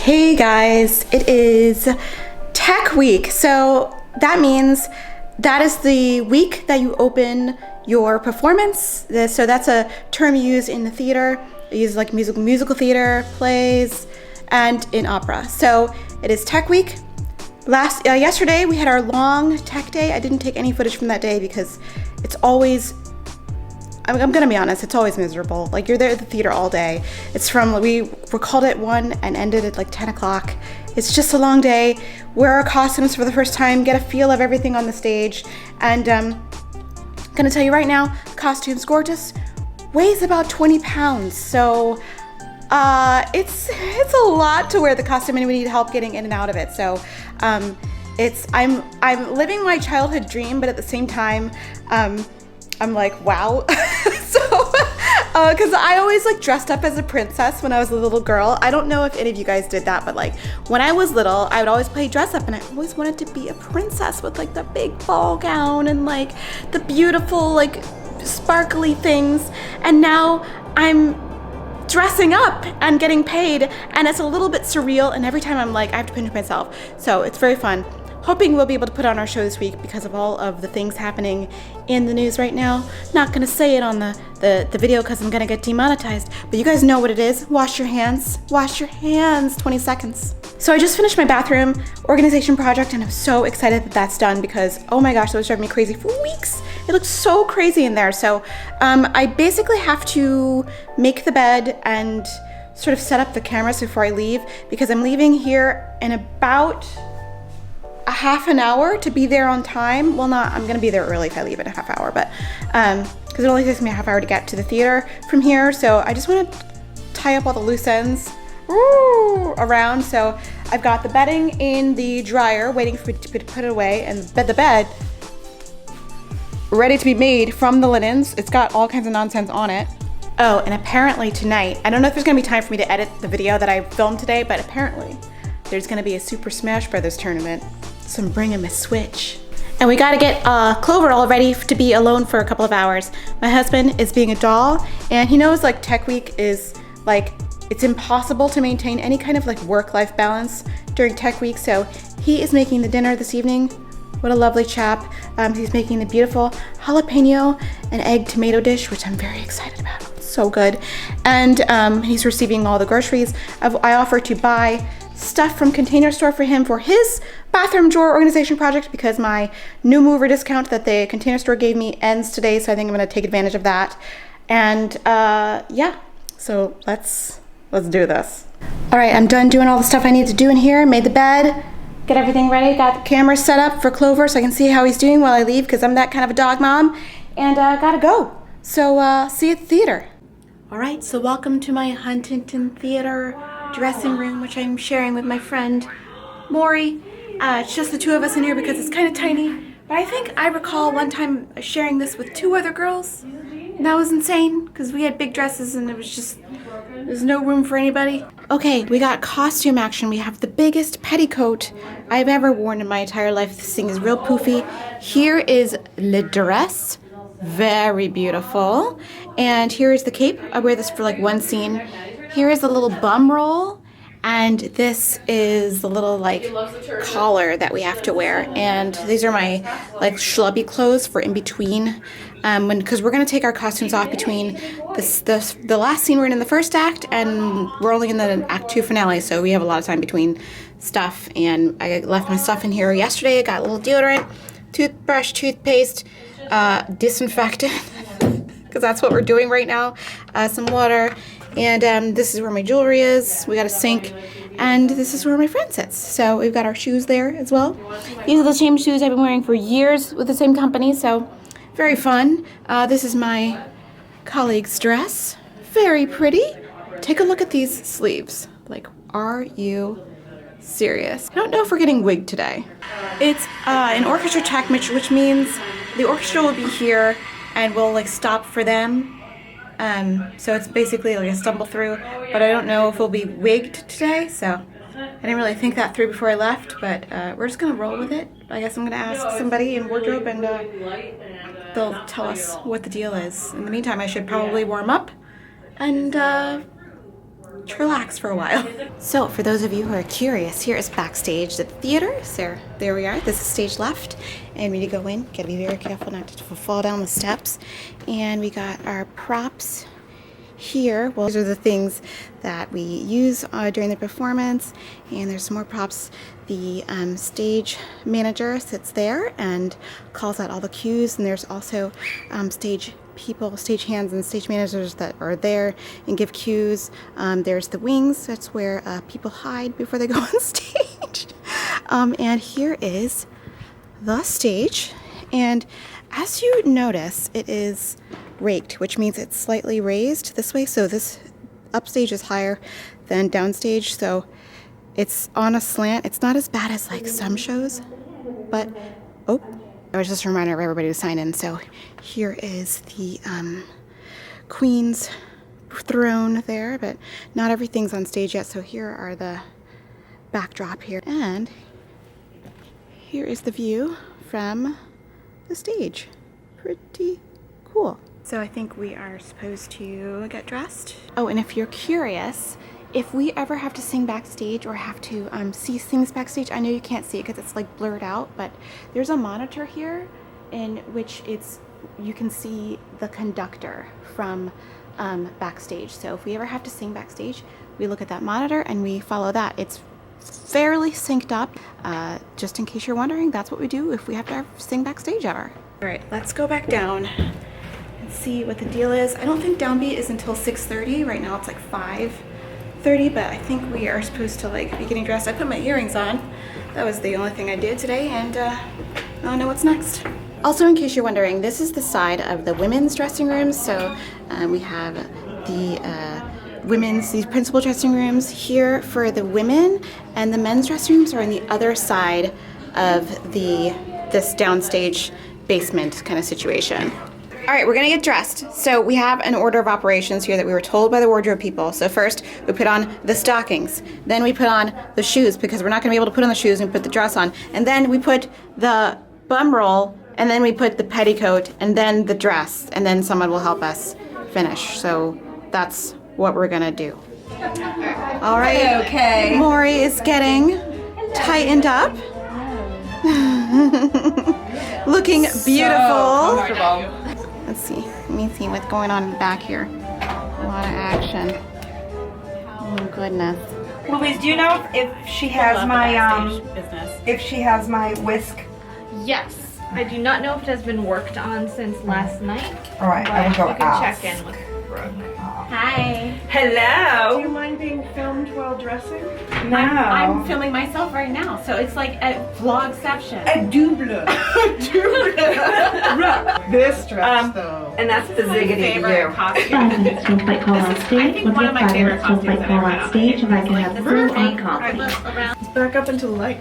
Hey guys, it is Tech Week. So that means that is the week that you open your performance. So that's a term you use in the theater. You use like musical theater, plays, and in opera. So it is Tech Week. Yesterday we had our long tech day. I didn't take any footage from that day because it's always, I'm gonna be honest, it's always miserable. Like, you're there at the theater all day. We called at 1 and ended at like 10 o'clock. It's just a long day. Wear our costumes for the first time, get a feel of everything on the stage. And gonna tell you right now, the costume's gorgeous. Weighs about 20 pounds. So it's a lot to wear the costume, and we need help getting in and out of it. So I'm living my childhood dream, but at the same time, I'm like, wow. Because I always like dressed up as a princess when I was a little girl. I don't know if any of you guys did that, but like when I was little, I would always play dress up, and I always wanted to be a princess with like the big ball gown and like the beautiful like sparkly things. And now I'm dressing up and getting paid, and it's a little bit surreal, and every time I'm like, I have to pinch myself. So it's very fun. Hoping we'll be able to put on our show this week because of all of the things happening in the news right now. Not gonna say it on the video because I'm gonna get demonetized, but you guys know what it is. Wash your hands. Wash your hands, 20 seconds. So I just finished my bathroom organization project, and I'm so excited that that's done because, oh my gosh, that was driving me crazy for weeks. It looks so crazy in there. So I basically have to make the bed and sort of set up the cameras before I leave, because I'm leaving here in about a half an hour to be there on time. Well, I'm gonna be there early if I leave in a half hour, but because it only takes me a half hour to get to the theater from here. So I just want to tie up all the loose ends around. So I've got the bedding in the dryer waiting for me to put it away, and the bed ready to be made from the linens. It's got all kinds of nonsense on it. Oh, and apparently tonight, I don't know if there's gonna be time for me to edit the video that I filmed today, but apparently there's gonna be a Super Smash Brothers tournament. So I'm bringing my Switch. And we gotta get Clover all ready to be alone for a couple of hours. My husband is being a doll, and he knows like Tech Week is like, it's impossible to maintain any kind of like work-life balance during Tech Week. So he is making the dinner this evening. What a lovely chap. He's making the beautiful jalapeno and egg tomato dish, which I'm very excited about. So good. And he's receiving all the groceries. I offered to buy stuff from Container Store for him for his bathroom drawer organization project because my new mover discount that the Container Store gave me ends today, so I think I'm gonna take advantage of that. And yeah, so let's do this. All right, I'm done doing all the stuff I need to do in here. Made the bed, get everything ready, got the camera set up for Clover so I can see how he's doing while I leave, because I'm that kind of a dog mom, and gotta go. So see you at the theater. All right, so welcome to my Huntington Theater dressing room, which I'm sharing with my friend Maury. It's just the two of us in here because it's kind of tiny, but I think I recall one time sharing this with 2 other girls, and that was insane because we had big dresses and there's no room for anybody. Okay, we got costume action. We have the biggest petticoat I've ever worn in my entire life. This thing is real poofy. Here is le dress, very beautiful, and here is the cape. I wear this for like one scene. Here is the little bum roll, and this is the little like collar that we have to wear. And these are my like schlubby clothes for in between, because we're gonna take our costumes off between the last scene we're in the first act, and we're only in the Act 2 finale, so we have a lot of time between stuff. And I left my stuff in here yesterday. I got a little deodorant, toothbrush, toothpaste, disinfectant, because that's what we're doing right now. Some water. And this is where my jewelry is. We got a sink, and this is where my friend sits. So we've got our shoes there as well. These are the same shoes I've been wearing for years with the same company, so very fun. This is my colleague's dress. Very pretty. Take a look at these sleeves. Like, are you serious? I don't know if we're getting wigged today. It's an orchestra tech, which means the orchestra will be here and we'll like stop for them. So it's basically like a stumble through, but I don't know if we'll be wigged today, so I didn't really think that through before I left, but we're just gonna roll with it. I guess I'm gonna ask somebody in wardrobe, and they'll tell us what the deal is. In the meantime, I should probably warm up and to relax for a while. So for those of you who are curious, here is backstage at the theater. So there we are. This is stage left. And we need to go in. Gotta be very careful not to fall down the steps. And we got our props here. Well, these are the things that we use during the performance. And there's some more props. The stage manager sits there and calls out all the cues. And there's also stage people, stage hands and stage managers that are there and give cues. There's the wings. That's where people hide before they go on stage. And here is the stage. And as you notice, it is raked, which means it's slightly raised this way. So this upstage is higher than downstage. So it's on a slant. It's not as bad as like some shows, but oh, I was just a reminder of everybody to sign in. So here is the Queen's throne there, but not everything's on stage yet. So here are the backdrop here. And here is the view from the stage. Pretty cool. So I think we are supposed to get dressed. Oh, and if you're curious, if we ever have to sing backstage or have to see things backstage, I know you can't see it because it's like blurred out, but there's a monitor here in which you can see the conductor from backstage. So if we ever have to sing backstage, we look at that monitor and we follow that. It's fairly synced up. Just in case you're wondering, that's what we do if we have to sing backstage ever. All right, let's go back down and see what the deal is. I don't think downbeat is until 6:30. Right now it's like 5:30, but I think we are supposed to like be getting dressed. I put my earrings on. That was the only thing I did today, and I don't know what's next. Also, in case you're wondering, this is the side of the women's dressing rooms. So we have these principal dressing rooms here for the women, and the men's dressing rooms are on the other side of this downstage basement kind of situation. All right, we're gonna get dressed. So we have an order of operations here that we were told by the wardrobe people. So first we put on the stockings, then we put on the shoes because we're not gonna be able to put on the shoes and put the dress on. And then we put the bum roll, and then we put the petticoat, and then the dress, and then someone will help us finish. So that's what we're gonna do. All right, okay. Maury is getting tightened up. Looking beautiful. Comfortable. Let's see. Let me see what's going on in the back here. A lot of action. Oh goodness. Louise, do you know if she has my whisk? Yes. I do not know if it has been worked on since last night. All right, I will go You can ask. check in with Brooke. Hi. Hello. Do you mind being filmed while dressing? No. I'm filming myself right now, so it's like a vlogception. A double. This dress, though. And that's the ziggity to you. 5 minutes till flight call on stage. We'll get 5 minutes till flight call on stage, and I can have full on coffee. Let's back up into the light.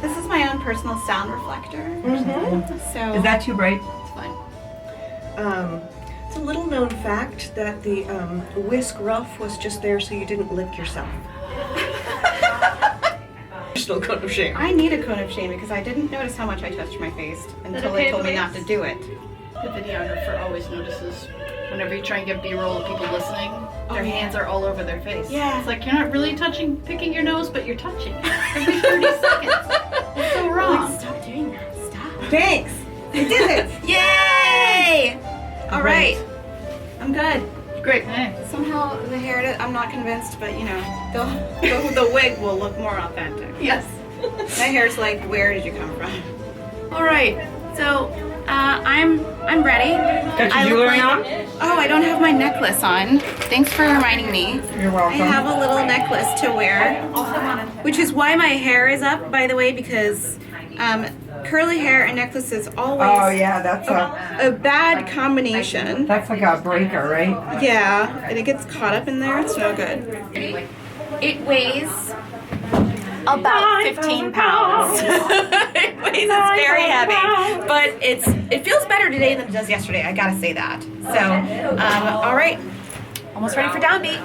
This is my own personal sound reflector. So Is that too bright? it's fun. It's a little known fact that the whisk ruff was just there so you didn't lick yourself. Personal cone of shame. I need a cone of shame because I didn't notice how much I touched my face until they told me not to do it. The videographer always notices whenever you try and get B-roll of people listening, their hands are all over their face. Yeah. It's like you're not really picking your nose, but you're touching every 30 seconds. It's so wrong. Like, stop doing that. Stop. Thanks. I did it. Yay! All right. I'm good. Great. Somehow the hair, I'm not convinced, but you know, the wig will look more authentic. Yes. My hair's like, where did you come from? All right, so I'm ready. Got I your look jewelry on? Oh, I don't have my necklace on. Thanks for reminding me. You're welcome. I have a little necklace to wear, which is why my hair is up, by the way, because curly hair and necklaces always Oh yeah, that's a bad combination. that's like a breaker, right? Yeah, and it gets caught up in there. It's no good. It weighs about 15 pounds. It weighs, it's very heavy, but it feels better today than it does yesterday. I gotta say that. So, all right, almost ready for downbeat.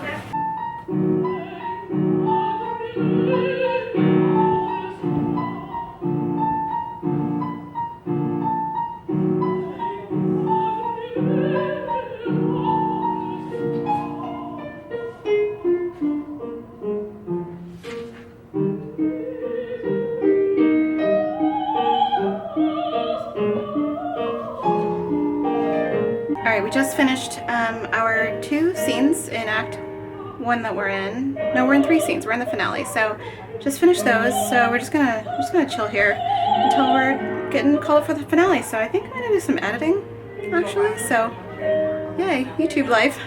we just finished our 2 scenes in Act 1 that we're in. No, we're in 3 scenes. We're in the finale. So just finished those. So we're just gonna chill here until we're getting called for the finale. So I think I'm gonna do some editing actually. So yay, YouTube life.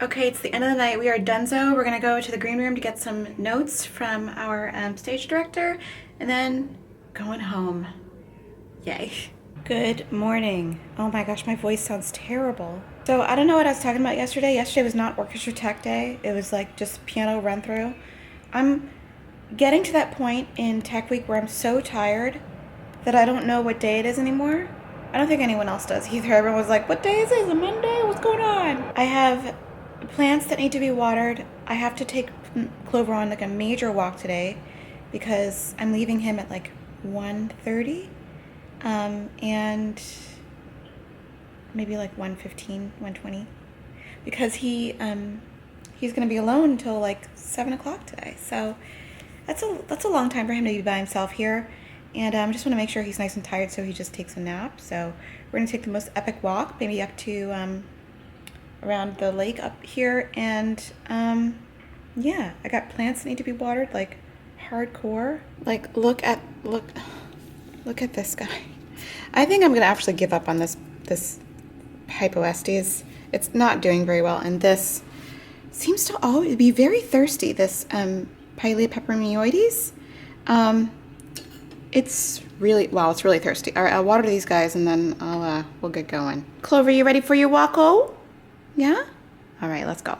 Okay, it's the end of the night. We are donezo. We're gonna go to the green room to get some notes from our stage director, and then going home. Yay. Good morning. Oh my gosh, my voice sounds terrible. So I don't know what I was talking about yesterday. Yesterday was not orchestra tech day. It was like just piano run through. I'm getting to that point in tech week where I'm so tired that I don't know what day it is anymore. I don't think anyone else does either. Everyone was like, what day is it? Is it Monday? What's going on? I have plants that need to be watered. I have to take Clover on like a major walk today because I'm leaving him at like 1:30 and maybe like 1:15, 1:20 because he's gonna be alone until like 7 o'clock today. So that's a long time for him to be by himself here, and I just want to make sure he's nice and tired so he just takes a nap. So we're gonna take the most epic walk, maybe up to around the lake up here, and yeah, I got plants that need to be watered like hardcore. Like look at this guy. I think I'm gonna actually give up on this Hypoestes. It's not doing very well, and this seems to always be very thirsty, this Pilea peperomioides. It's really thirsty. All right, I'll water these guys and then we'll get going. Clover, you ready for your walk-o? Yeah? All right, let's go.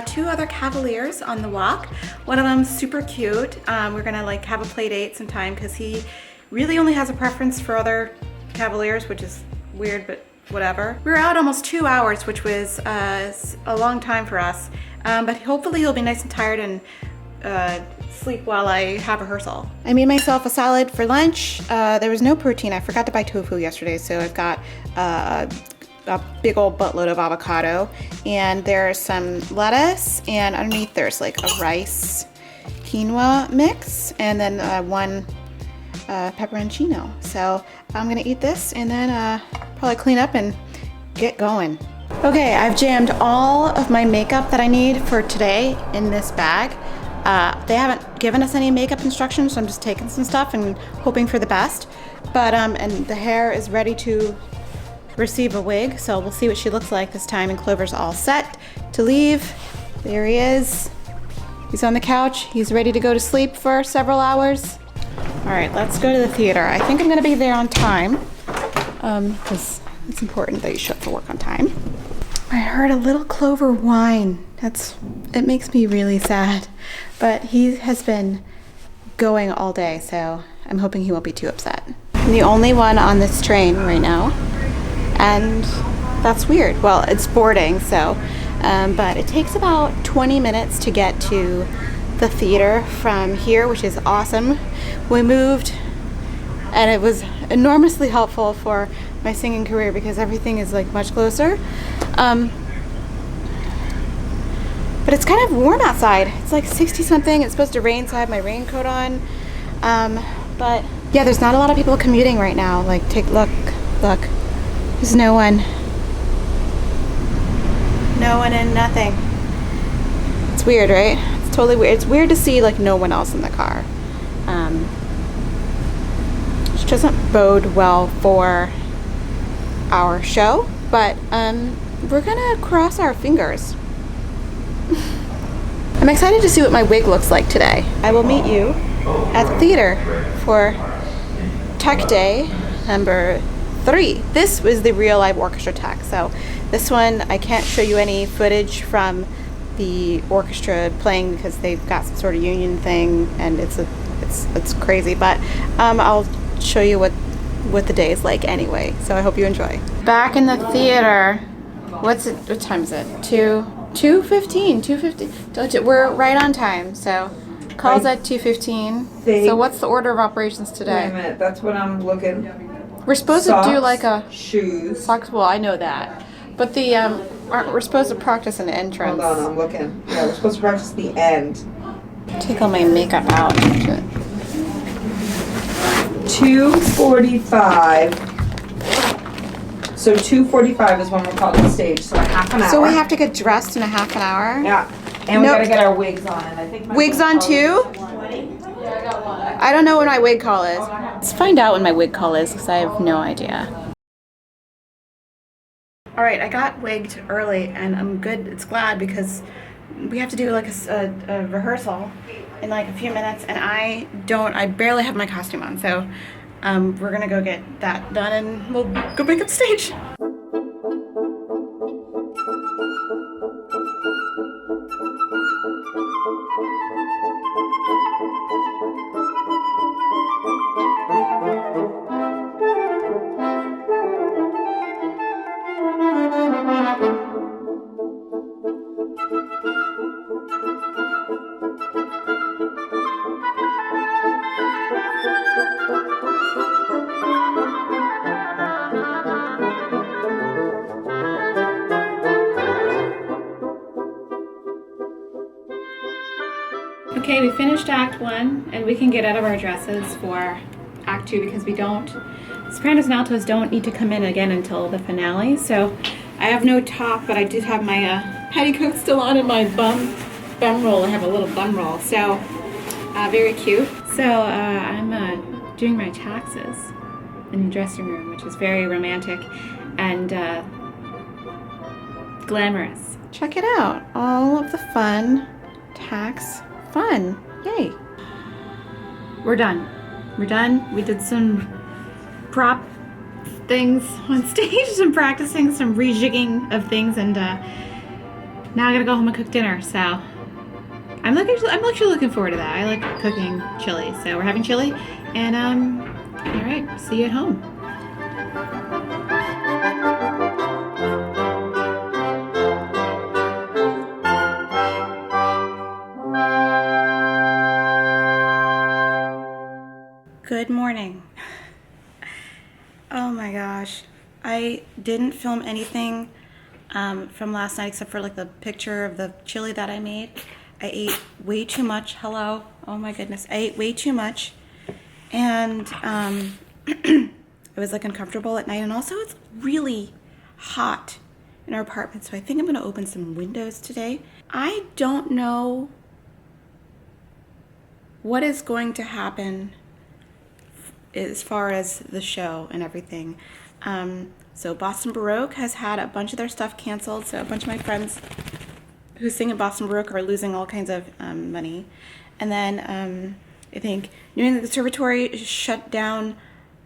Two other Cavaliers on the walk. One of them's super cute. We're gonna like have a play date sometime because he really only has a preference for other Cavaliers, which is weird, but whatever. We were out almost 2 hours, which was a long time for us. But hopefully he'll be nice and tired and sleep while I have rehearsal. I made myself a salad for lunch. There was no protein. I forgot to buy tofu yesterday, so I've got a big old buttload of avocado, and there's some lettuce, and underneath there's like a rice quinoa mix, and then one pepperoncino. So I'm gonna eat this and then probably clean up and get going. Okay, I've jammed all of my makeup that I need for today in this bag. They haven't given us any makeup instructions, so I'm just taking some stuff and hoping for the best. But and the hair is ready to receive a wig, so we'll see what she looks like this time. And Clover's all set to leave. There he is. He's on the couch. He's ready to go to sleep for several hours. All right, let's go to the theater. I think I'm gonna be there on time because it's important that you show up for work on time. I heard a little Clover whine. It makes me really sad, but he has been going all day, so I'm hoping he won't be too upset. I'm the only one on this train right now, and that's weird. Well, it's boarding, so, but it takes about 20 minutes to get to the theater from here, which is awesome. We moved and it was enormously helpful for my singing career because everything is like much closer. But it's kind of warm outside. It's like 60 something. It's supposed to rain, so I have my raincoat on. But yeah, there's not a lot of people commuting right now. Like, look. There's no one. No one and nothing. It's weird, right? It's totally weird. It's weird to see like no one else in the car. Which doesn't bode well for our show, but we're gonna cross our fingers. I'm excited to see what my wig looks like today. I will meet you at the theater for Tech Day number 3. This was the real live orchestra tech. So this one, I can't show you any footage from the orchestra playing because they've got some sort of union thing and it's crazy. But I'll show you what the day is like anyway. So I hope you enjoy. Back in the theater. What time is it? 2:15. We're right on time. So calls at 2:15. So what's the order of operations today? Wait a minute, that's what I'm looking. We're supposed Socks, to do like a shoes. socks. Well, I know that, but the we're supposed to practice an entrance. Hold on, I'm looking. Yeah, we're supposed to practice the end. Take all my makeup out. 2:45. So 2:45 is when we're called on stage. So a half an hour. So we have to get dressed in a half an hour. Yeah, and we Nope. gotta get our wigs on. And I think my Wigs on too? I don't know what my wig call is. Let's find out when my wig call is because I have no idea. All right, I got wigged early and I'm good. It's glad because we have to do like a rehearsal in like a few minutes and I barely have my costume on. So we're gonna go get that done and we'll go back up stage. Okay, we finished Act 1, and we can get out of our dresses for Act 2 because sopranos and altos don't need to come in again until the finale. So I have no top, but I did have my petticoat still on and my bum roll. I have a little bum roll, so very cute. So I'm doing my taxes in the dressing room, which is very romantic and glamorous. Check it out, all of the fun, tax fun. Yay. We're done. We did some prop things on stage, some practicing, some rejigging of things, and now I gotta go home and cook dinner. So I'm actually looking forward to that. I like cooking chili, so we're having chili, and all right, see you at home. Good morning. Oh my gosh. I didn't film anything from last night except for like the picture of the chili that I made. I ate way too much. Hello. Oh my goodness. I ate way too much. And it was like uncomfortable at night. And also it's really hot in our apartment. So I think I'm going to open some windows today. I don't know what is going to happen as far as the show and everything. So Boston Baroque has had a bunch of their stuff canceled. So a bunch of my friends who sing in Boston Baroque are losing all kinds of money. And then I think New England Conservatory shut down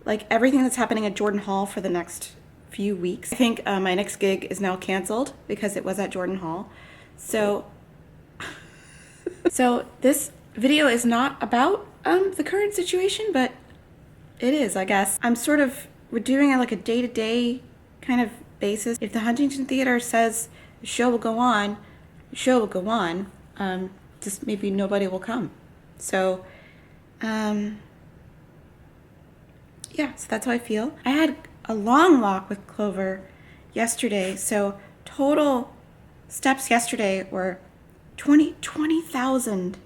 like everything that's happening at Jordan Hall for the next few weeks. I think my next gig is now canceled because it was at Jordan Hall. So, so this video is not about the current situation, but it is, I guess. We're doing it like a day-to-day kind of basis. If the Huntington Theater says the show will go on, the show will go on. just maybe nobody will come. So, yeah, so that's how I feel. I had a long walk with Clover yesterday, so total steps yesterday were 20,000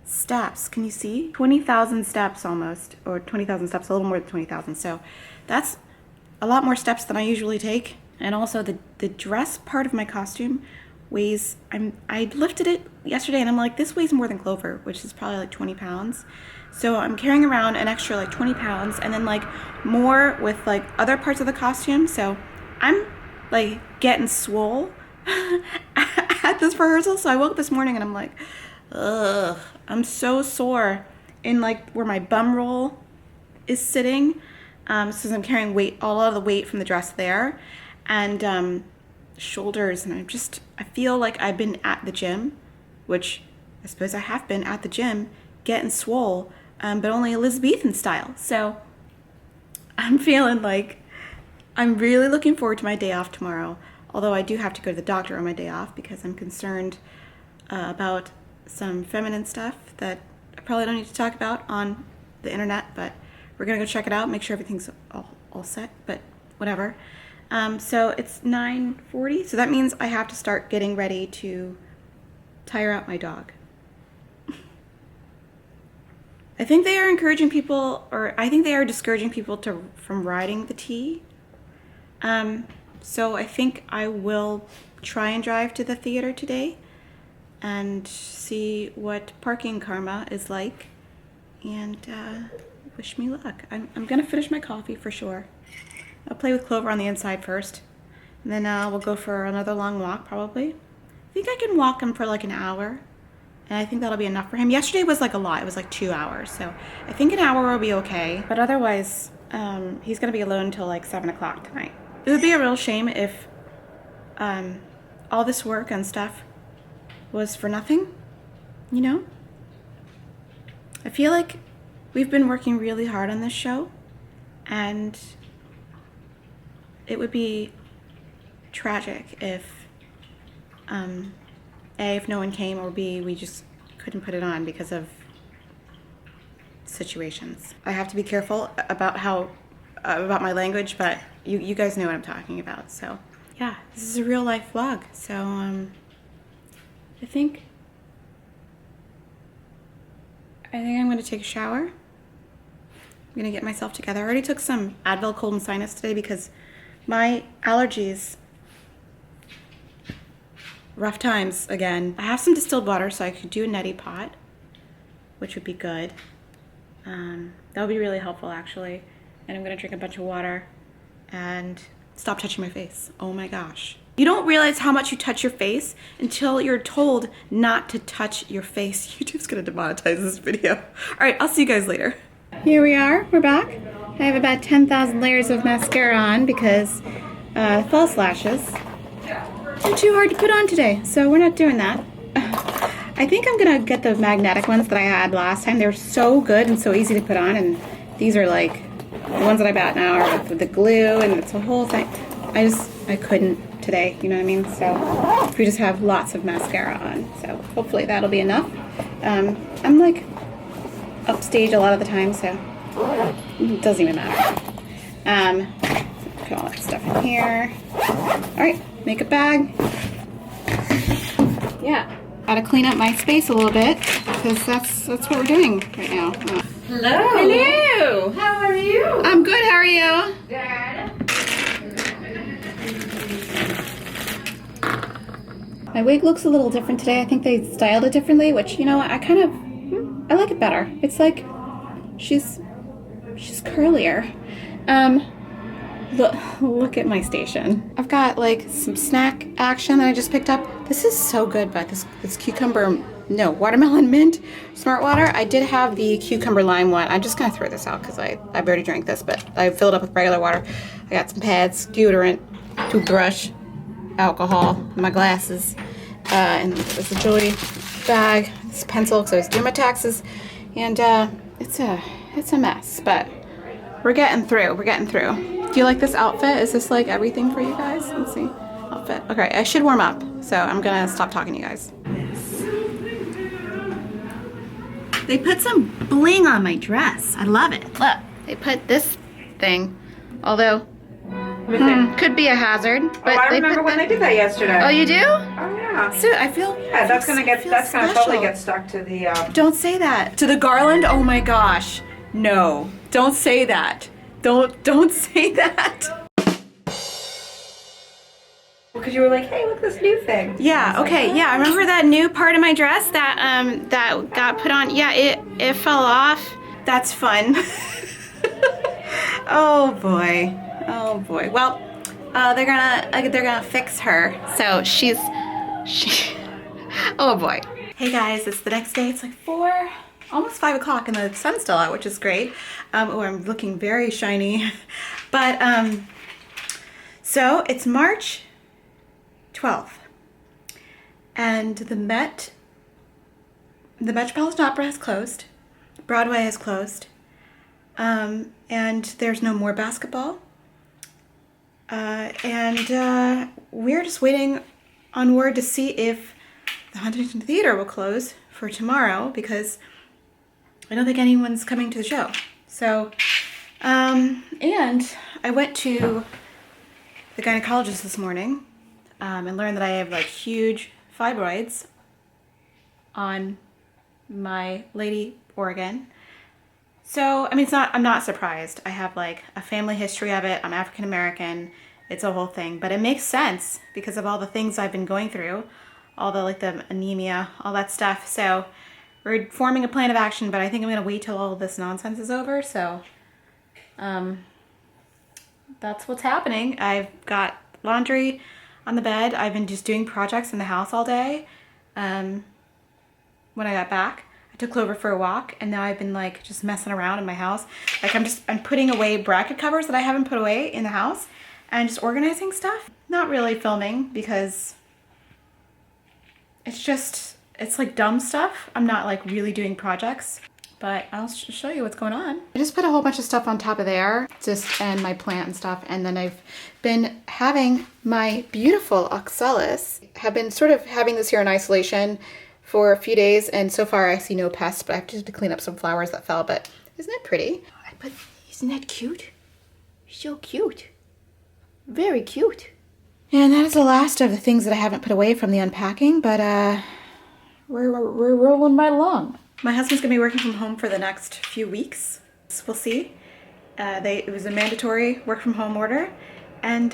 steps. Can you see? 20,000 steps almost, or 20,000 steps, a little more than 20,000. So that's a lot more steps than I usually take. And also the dress part of my costume weighs, I lifted it yesterday and I'm like, this weighs more than Clover, which is probably like 20 pounds. So I'm carrying around an extra like 20 pounds and then like more with like other parts of the costume. So I'm like getting swole at this rehearsal. So I woke up this morning and I'm like, ugh, I'm so sore in like where my bum roll is sitting. So I'm carrying weight, a lot of the weight from the dress there, and shoulders, and I feel like I've been at the gym, which I suppose I have been at the gym getting swole, but only Elizabethan style. So I'm feeling like I'm really looking forward to my day off tomorrow, although I do have to go to the doctor on my day off because I'm concerned about some feminine stuff that I probably don't need to talk about on the internet, but we're gonna go check it out, make sure everything's all set, but whatever. So it's 9:40, so that means I have to start getting ready to tire out my dog. I think they are encouraging people, or I think they are discouraging people from riding the T. So I think I will try and drive to the theater today and see what parking karma is like, and wish me luck. I'm gonna finish my coffee for sure. I'll play with Clover on the inside first, and then we'll go for another long walk probably. I think I can walk him for like an hour, and I think that'll be enough for him. Yesterday was like a lot, it was like 2 hours, so I think an hour will be okay, but otherwise he's gonna be alone until like 7 o'clock tonight. It would be a real shame if all this work and stuff was for nothing, you know? I feel like we've been working really hard on this show, and it would be tragic if A, if no one came, or B, we just couldn't put it on because of situations. I have to be careful about about my language, but you guys know what I'm talking about. So yeah, this is a real life vlog. So I think I'm gonna take a shower. I'm gonna get myself together. I already took some Advil cold and sinus today because my allergies, rough times again. I have some distilled water, so I could do a neti pot, which would be good. That would be really helpful actually. And I'm gonna drink a bunch of water and stop touching my face. Oh my gosh. You don't realize how much you touch your face until you're told not to touch your face. YouTube's gonna demonetize this video. All right, I'll see you guys later. Here we are, we're back. I have about 10,000 layers of mascara on because false lashes are too hard to put on today, so we're not doing that. I think I'm gonna get the magnetic ones that I had last time. They were so good and so easy to put on, and these are like, the ones that I bought now are with the glue, and it's a whole thing. I couldn't today, you know what I mean? So we just have lots of mascara on, so hopefully that'll be enough. I'm like upstage a lot of the time, so it doesn't even matter. Put all that stuff in here. All right, makeup bag. Yeah, gotta clean up my space a little bit because that's what we're doing right now. Hello. Hello. How are you? I'm good. How are you? Good. My wig looks a little different today. I think they styled it differently, which, you know, I like it better. It's like she's curlier. Look at my station. I've got like some snack action that I just picked up. This is so good, but this watermelon mint smart water. I did have the cucumber lime one. I'm just gonna throw this out because I've already drank this, but I filled up with regular water. I got some pads, deodorant, toothbrush, alcohol, my glasses, and it's a jewelry bag, this pencil because I was doing my taxes, and it's a mess, but we're getting through. Do you like this outfit? Is this like everything for you guys? Let's see. Outfit. Okay, I should warm up, so I'm gonna stop talking to you guys. They put some bling on my dress. I love it. Look, they put this thing, although could be a hazard. But I remember when they did that yesterday. Oh, you do? Oh yeah. So I feel. Yeah, that's gonna special. totally get stuck to the. Don't say that. To the garland? Oh my gosh. No. Don't say that. Don't say that. Because you were like, hey, look, this new thing. Yeah, okay, yeah. I remember that new part of my dress that that got put on. Yeah, it fell off. That's fun. Oh boy. Oh boy. Well, they're gonna fix her. So she oh boy. Hey guys, it's the next day. It's like 4, almost 5 o'clock and the sun's still out, which is great. Oh, I'm looking very shiny. But so it's March 12th, and the Metropolitan Opera has closed, Broadway has closed, and there's no more basketball, and we're just waiting on word to see if the Huntington Theater will close for tomorrow, because I don't think anyone's coming to the show. So, and I went to the gynecologist this morning, and learned that I have like huge fibroids on my lady organ. So, I mean, I'm not surprised. I have like a family history of it. I'm African American. It's a whole thing, but it makes sense because of all the things I've been going through, all the like the anemia, all that stuff. So we're forming a plan of action, but I think I'm gonna wait till all of this nonsense is over. So, that's what's happening. I've got laundry on the bed. I've been just doing projects in the house all day. When I got back, I took Clover for a walk, and now I've been like just messing around in my house. Like I'm putting away bracket covers that I haven't put away in the house and just organizing stuff. Not really filming because it's like dumb stuff. I'm not like really doing projects, but I'll show you what's going on. I just put a whole bunch of stuff on top of there, and my plant and stuff, and then I've been having my beautiful oxalis, have been sort of having this here in isolation for a few days, and so far I see no pests, but I have to clean up some flowers that fell, but isn't that pretty? Isn't that cute? So cute. Very cute. And that is the last of the things that I haven't put away from the unpacking, but we're rolling right along. My husband's gonna be working from home for the next few weeks. So we'll see. It was a mandatory work from home order, and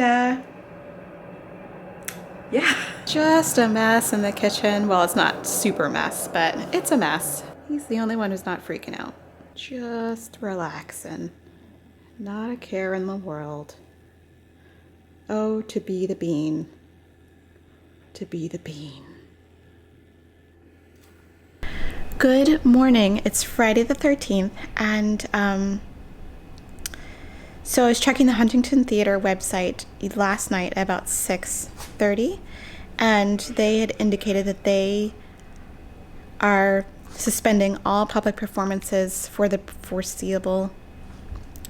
yeah. Just a mess in the kitchen. Well, it's not super mess, but it's a mess. He's the only one who's not freaking out. Just relaxing. Not a care in the world. Oh, to be the bean. To be the bean. Good morning. It's Friday the 13th, and so I was checking the Huntington Theater website last night at about 6:30, and they had indicated that they are suspending all public performances for the foreseeable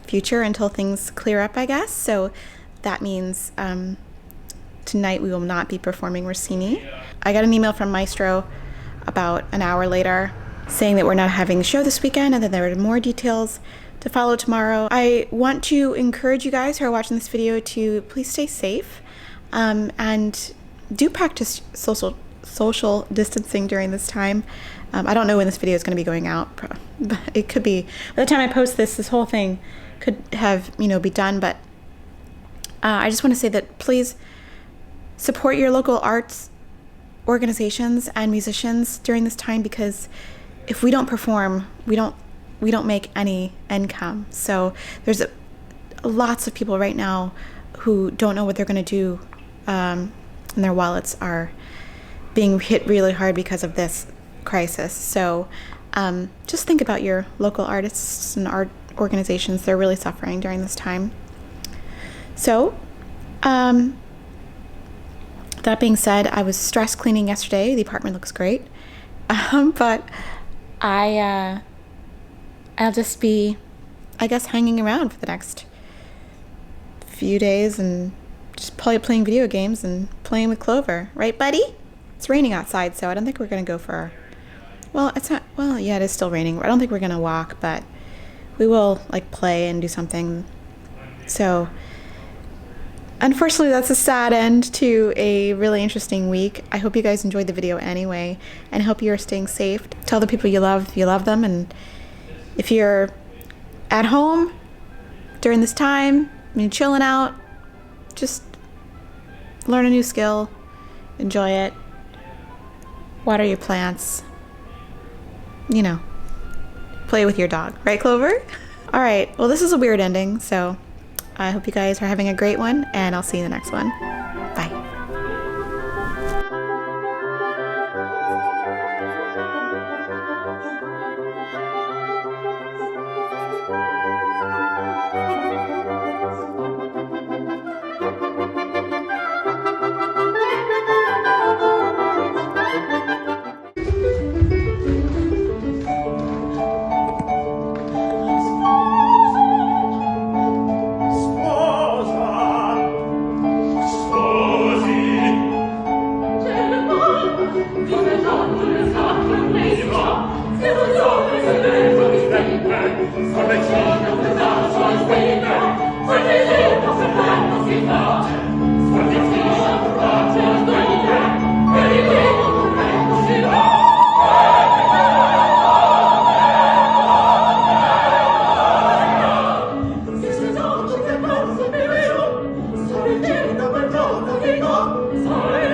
future until things clear up, I guess. So that means tonight we will not be performing Rossini. I got an email from Maestro about an hour later saying that we're not having the show this weekend, and that there are more details to follow tomorrow. I want to encourage you guys who are watching this video to please stay safe, and do practice social distancing during this time. I don't know when this video is going to be going out, but it could be by the time I post this whole thing could have be done. But I just want to say that please support your local arts organizations and musicians during this time, because if we don't perform, we don't make any income. So there's lots of people right now who don't know what they're going to do, and their wallets are being hit really hard because of this crisis. So just think about your local artists and art organizations. They're really suffering during this time. So that being said, I was stress cleaning yesterday. The apartment looks great, but I'll just be, I guess, hanging around for the next few days and just probably playing video games and playing with Clover. Right, buddy? It's raining outside, so I don't think we're going to go for well, it's not, well, yeah, it is still raining. I don't think we're gonna walk, but we will like play and do something. So unfortunately, that's a sad end to a really interesting week. I hope you guys enjoyed the video anyway, and hope you're staying safe. Tell the people you love them, and if you're at home during this time, I mean, chilling out, just learn a new skill, enjoy it, water your plants, you know, play with your dog, right, Clover? All right, well, this is a weird ending, so I hope you guys are having a great one, and I'll see you in the next one. Bye. Sorry.